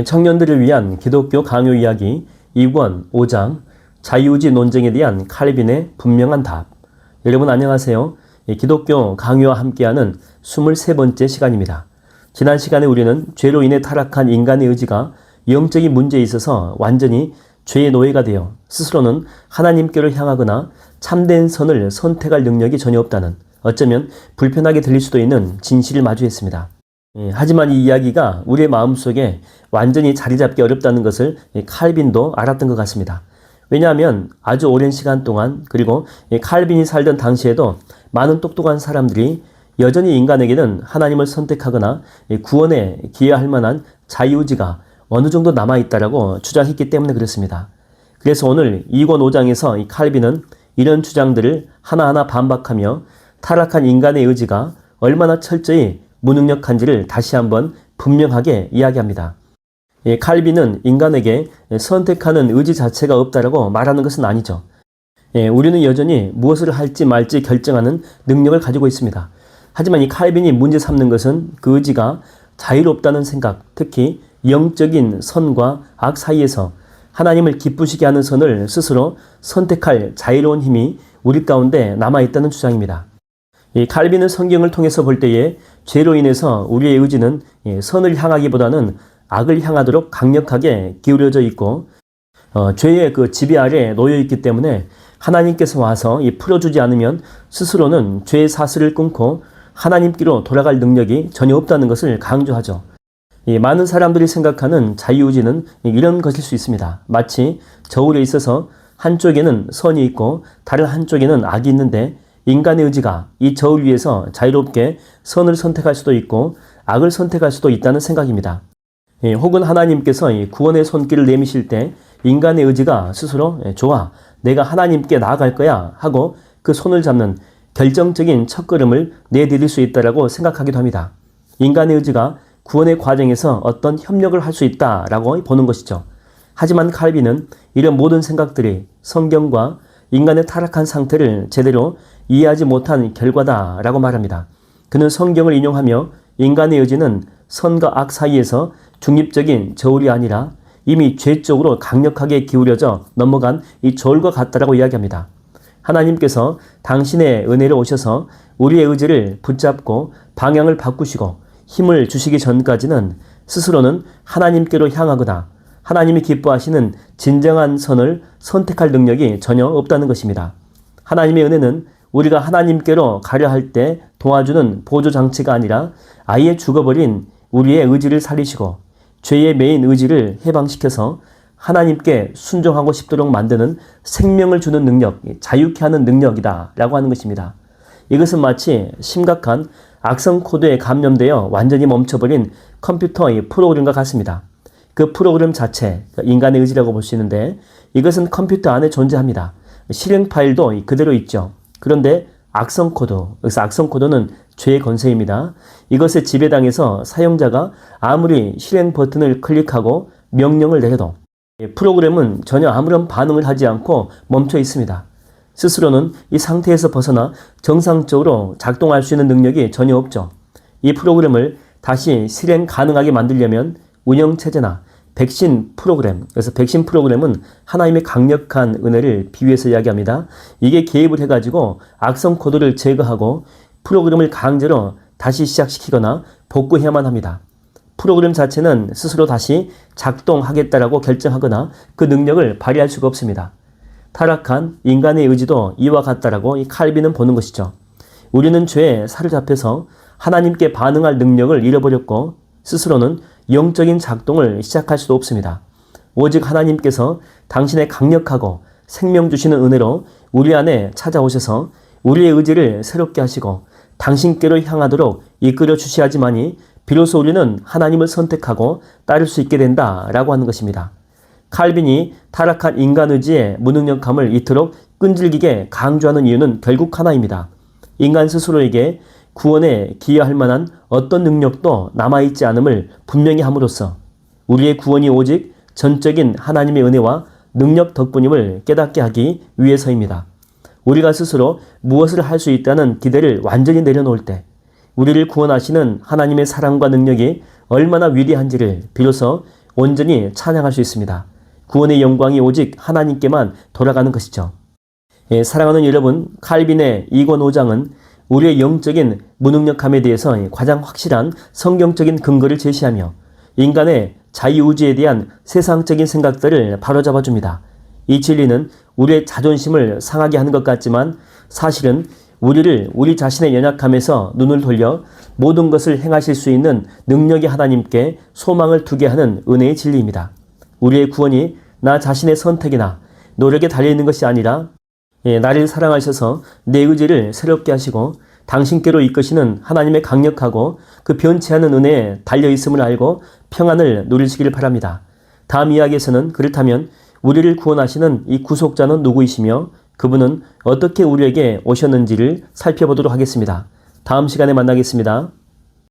청년들을 위한 기독교 강요 이야기 2권 5장 자유의지 논쟁에 대한 칼빈의 분명한 답. 여러분 안녕하세요. 기독교 강요와 함께하는 23번째 시간입니다. 지난 시간에 우리는 죄로 인해 타락한 인간의 의지가 영적인 문제에 있어서 완전히 죄의 노예가 되어 스스로는 하나님께로 향하거나 참된 선을 선택할 능력이 전혀 없다는, 어쩌면 불편하게 들릴 수도 있는 진실을 마주했습니다. 하지만 이 이야기가 우리의 마음속에 완전히 자리 잡기 어렵다는 것을 칼빈도 알았던 것 같습니다. 왜냐하면 아주 오랜 시간 동안, 그리고 칼빈이 살던 당시에도 많은 똑똑한 사람들이 여전히 인간에게는 하나님을 선택하거나 구원에 기여할 만한 자유의지가 어느 정도 남아있다라고 주장했기 때문에 그렇습니다. 그래서 오늘 2권 5장에서 이 칼빈은 이런 주장들을 하나하나 반박하며 타락한 인간의 의지가 얼마나 철저히 무능력한지를 다시 한번 분명하게 이야기합니다. 칼빈은 인간에게 선택하는 의지 자체가 없다라고 말하는 것은 아니죠. 우리는 여전히 무엇을 할지 말지 결정하는 능력을 가지고 있습니다. 하지만 이 칼빈이 문제 삼는 것은 그 의지가 자유롭다는 생각, 특히 영적인 선과 악 사이에서 하나님을 기쁘시게 하는 선을 스스로 선택할 자유로운 힘이 우리 가운데 남아있다는 주장입니다. 이 칼빈은 성경을 통해서 볼 때에 죄로 인해서 우리의 의지는 선을 향하기보다는 악을 향하도록 강력하게 기울여져 있고 죄의 그 지배 아래 놓여 있기 때문에 하나님께서 와서 풀어주지 않으면 스스로는 죄의 사슬을 끊고 하나님께로 돌아갈 능력이 전혀 없다는 것을 강조하죠. 많은 사람들이 생각하는 자유의지는 이런 것일 수 있습니다. 마치 저울에 있어서 한쪽에는 선이 있고 다른 한쪽에는 악이 있는데 인간의 의지가 이 저울 위에서 자유롭게 선을 선택할 수도 있고 악을 선택할 수도 있다는 생각입니다. 혹은 하나님께서 구원의 손길을 내미실 때 인간의 의지가 스스로 좋아, 내가 하나님께 나아갈 거야 하고 그 손을 잡는 결정적인 첫걸음을 내디딜 수 있다라고 생각하기도 합니다. 인간의 의지가 구원의 과정에서 어떤 협력을 할 수 있다라고 보는 것이죠. 하지만 칼빈은 이런 모든 생각들이 성경과 인간의 타락한 상태를 제대로 이해하지 못한 결과다라고 말합니다. 그는 성경을 인용하며 인간의 의지는 선과 악 사이에서 중립적인 저울이 아니라 이미 죄 쪽으로 강력하게 기울여져 넘어간 이 저울과 같다라고 이야기합니다. 하나님께서 당신의 은혜로 오셔서 우리의 의지를 붙잡고 방향을 바꾸시고 힘을 주시기 전까지는 스스로는 하나님께로 향하거나 하나님이 기뻐하시는 진정한 선을 선택할 능력이 전혀 없다는 것입니다. 하나님의 은혜는 우리가 하나님께로 가려 할 때 도와주는 보조장치가 아니라 아예 죽어버린 우리의 의지를 살리시고 죄의 매인 의지를 해방시켜서 하나님께 순종하고 싶도록 만드는 생명을 주는 능력, 자유케 하는 능력이다 라고 하는 것입니다. 이것은 마치 심각한 악성 코드에 감염되어 완전히 멈춰버린 컴퓨터의 프로그램과 같습니다. 그 프로그램 자체, 인간의 의지라고 볼 수 있는데 이것은 컴퓨터 안에 존재합니다. 실행 파일도 그대로 있죠. 그런데 악성 코드, 여기서 악성 코드는 죄의 권세입니다. 이것에 지배당해서 사용자가 아무리 실행 버튼을 클릭하고 명령을 내려도 프로그램은 전혀 아무런 반응을 하지 않고 멈춰 있습니다. 스스로는 이 상태에서 벗어나 정상적으로 작동할 수 있는 능력이 전혀 없죠. 이 프로그램을 다시 실행 가능하게 만들려면 운영체제나 백신 프로그램, 그래서 백신 프로그램은 하나님의 강력한 은혜를 비유해서 이야기합니다. 이게 개입을 해가지고 악성 코드를 제거하고 프로그램을 강제로 다시 시작시키거나 복구해야만 합니다. 프로그램 자체는 스스로 다시 작동하겠다라고 결정하거나 그 능력을 발휘할 수가 없습니다. 타락한 인간의 의지도 이와 같다라고 이 칼빈은 보는 것이죠. 우리는 죄에 사로잡혀서 하나님께 반응할 능력을 잃어버렸고 스스로는 영적인 작동을 시작할 수도 없습니다. 오직 하나님께서 당신의 강력하고 생명 주시는 은혜로 우리 안에 찾아오셔서 우리의 의지를 새롭게 하시고 당신께로 향하도록 이끌어 주셔야지만이 비로소 우리는 하나님을 선택하고 따를 수 있게 된다라고 하는 것입니다. 칼빈이 타락한 인간 의지의 무능력함을 이토록 끈질기게 강조하는 이유는 결국 하나입니다. 인간 스스로에게 구원에 기여할 만한 어떤 능력도 남아있지 않음을 분명히 함으로써 우리의 구원이 오직 전적인 하나님의 은혜와 능력 덕분임을 깨닫게 하기 위해서입니다. 우리가 스스로 무엇을 할 수 있다는 기대를 완전히 내려놓을 때 우리를 구원하시는 하나님의 사랑과 능력이 얼마나 위대한지를 비로소 온전히 찬양할 수 있습니다. 구원의 영광이 오직 하나님께만 돌아가는 것이죠. 사랑하는 여러분, 칼빈의 2권 5장은 우리의 영적인 무능력함에 대해서 가장 확실한 성경적인 근거를 제시하며 인간의 자유의지에 대한 세상적인 생각들을 바로잡아 줍니다. 이 진리는 우리의 자존심을 상하게 하는 것 같지만 사실은 우리를 우리 자신의 연약함에서 눈을 돌려 모든 것을 행하실 수 있는 능력의 하나님께 소망을 두게 하는 은혜의 진리입니다. 우리의 구원이 나 자신의 선택이나 노력에 달려있는 것이 아니라 나를 사랑하셔서 내 의지를 새롭게 하시고 당신께로 이끄시는 하나님의 강력하고 그 변치 않은 은혜에 달려있음을 알고 평안을 누리시기를 바랍니다. 다음 이야기에서는 그렇다면 우리를 구원하시는 이 구속자는 누구이시며 그분은 어떻게 우리에게 오셨는지를 살펴보도록 하겠습니다. 다음 시간에 만나겠습니다.